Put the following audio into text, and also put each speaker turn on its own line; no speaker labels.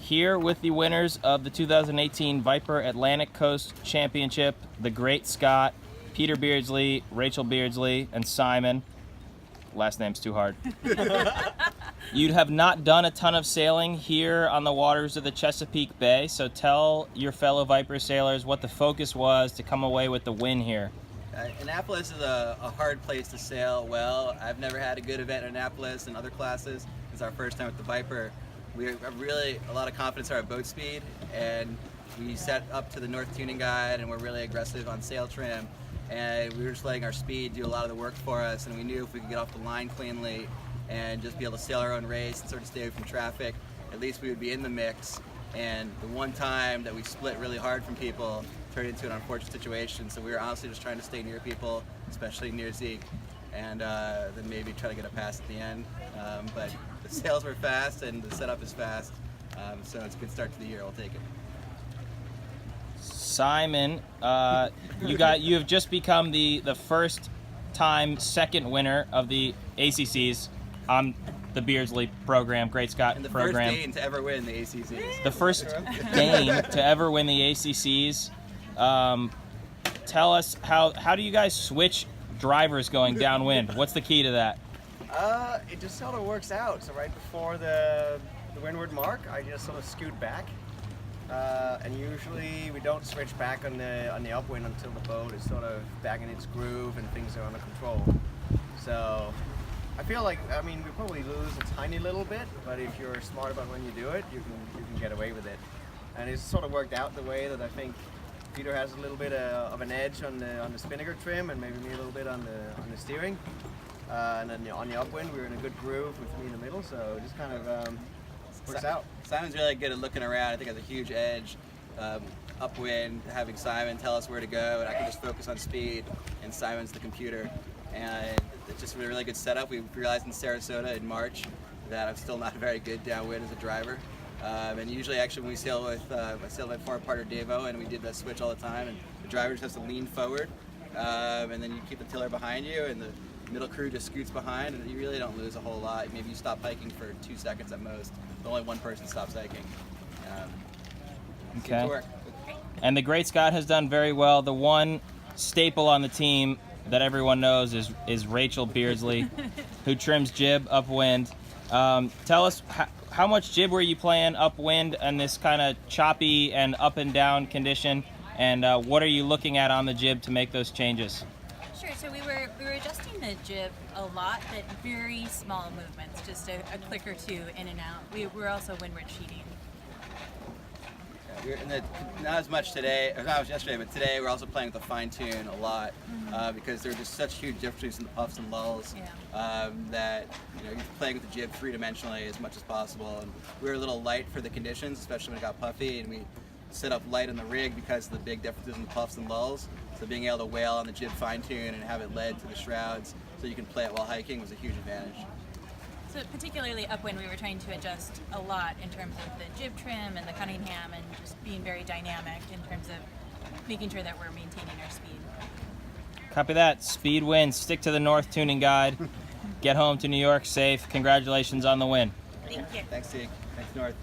Here with the winners of the 2018 Viper Atlantic Coast Championship, the Great Scott, Peter Beardsley, Rachel Beardsley, and Simon. Last name's too hard. You have not done a ton of sailing here on the waters of the Chesapeake Bay, so tell your fellow Viper sailors what the focus was to come away with the win here.
Annapolis is a hard place to sail well. I've never had a good event in Annapolis and other classes. It's our first time with the Viper. We have really a lot of confidence in our boat speed, and we set up to the North Tuning Guide, and we're really aggressive on sail trim. And we were just letting our speed do a lot of the work for us, and we knew if we could get off the line cleanly and just be able to sail our own race and sort of stay away from traffic, at least we would be in the mix. And the one time that we split really hard from people turned into an unfortunate situation, so we were honestly just trying to stay near people, especially near Zeke, and then maybe try to get a pass at the end. But the sails were fast and the setup is fast, so it's a good start to the year. We'll take it.
Simon, you have just become the first time second winner of the ACCs on the Beardsley program, Great Scott
and the
program.
first Dane to ever win the ACCs.
The first Dane to ever win the ACCs. Tell us, how do you guys switch drivers going downwind? What's the key to that?
It just sort of works out. So right before the windward mark, I just sort of scoot back. And usually we don't switch back on the upwind until the boat is sort of back in its groove and things are under control. So I feel like, we probably lose a tiny little bit, but if you're smart about when you do it, you can get away with it. And it's sort of worked out the way that I think Peter has a little bit of an edge on the spinnaker trim, and maybe me a little bit on the steering. And then on the upwind, we were in a good groove with me in the middle, so it just kind of works out.
Simon's really good at looking around. I think has a huge edge upwind, having Simon tell us where to go, and I can just focus on speed, and Simon's the computer. And it's just a really good setup. We realized in Sarasota in March that I'm still not very good downwind as a driver. And usually, actually, when we sail with, I sail with my former partner Davo, and we did that switch all the time, and the driver just has to lean forward, and then you keep the tiller behind you, and the middle crew just scoots behind, and you really don't lose a whole lot. Maybe you stop hiking for 2 seconds at most. But only one person stops hiking.
Okay. And the Great Scott has done very well. The one staple on the team that everyone knows is Rachel Beardsley, who trims jib upwind. Tell us, how much jib were you playing upwind in this kind of choppy and up and down condition, and what are you looking at on the jib to make those changes?
Sure, so we were adjusting the jib a lot, but very small movements, just a click or two in and out. We're also windward sheeting.
Not as much today, or not as yesterday, but today we're also playing with the fine tune a lot, because there are just such huge differences in the puffs and lulls, that you're playing with the jib three-dimensionally as much as possible. And we were a little light for the conditions, especially when it got puffy, and we set up light on the rig because of the big differences in the puffs and lulls. So being able to whale on the jib fine tune and have it led to the shrouds so you can play it while hiking was a huge advantage.
So particularly upwind, we were trying to adjust a lot in terms of the jib trim and the Cunningham, and just being very dynamic in terms of making sure that we're maintaining our speed.
Copy that. Speed wins. Stick to the North Tuning Guide. Get home to New York safe. Congratulations on the win.
Thank you.
Thanks, Zeke. Thanks, North.